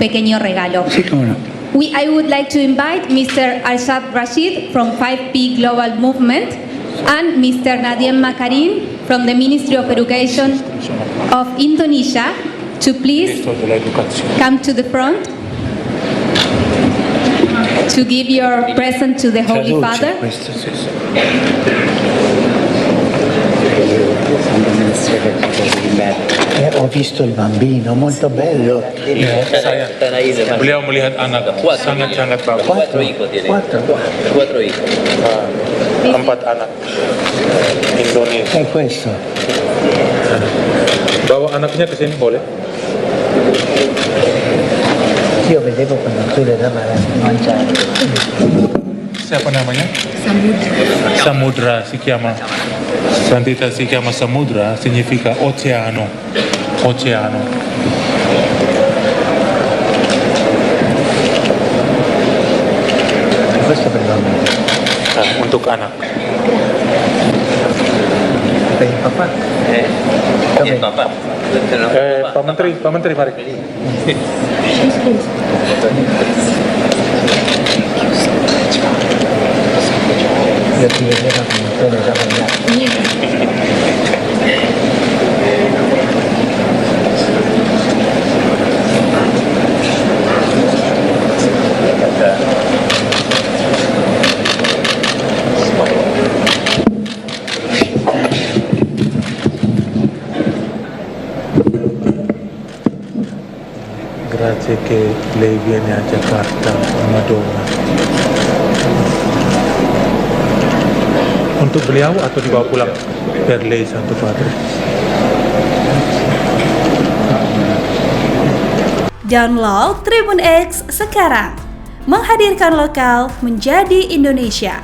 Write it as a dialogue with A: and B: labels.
A: pequeño regalo.
B: Sí, cómo no.
A: I would like to invite Mr. Arshad Rashid from 5P Global Movement and Mr. Nadiem Makarim from the Ministry of Education of Indonesia to please come to the front to give your present to the Holy
B: Traduce
A: Father.
B: questo, sì, sì. Ho visto il bambino, molto bello.
C: Beliau melihat anak sangat-sangat bagus.
B: Quattro
D: hijos.
C: 4 anak Indonesia.
B: È questo.
C: Bawa anaknya ke sini boleh?
B: Io vedevo quando tu le dava da mangiare.
C: Siapa namanya? Samudra Sikyama. Santita Sikyama Samudra significa oceano. Oceano.
B: Questo per bambino.
C: Untuk anak.
B: Per il papà?
D: Iya, Bapak.
C: Pak Menteri mari.
B: Io ti vedevo quando tu le dava mangiare.
C: Grazie che lei viene a Jakarta, Madonna. Untuk beliau atau dibawa pulang? Per lei, Santo Padre.
E: Download Tribun X sekarang, menghadirkan lokal menjadi Indonesia.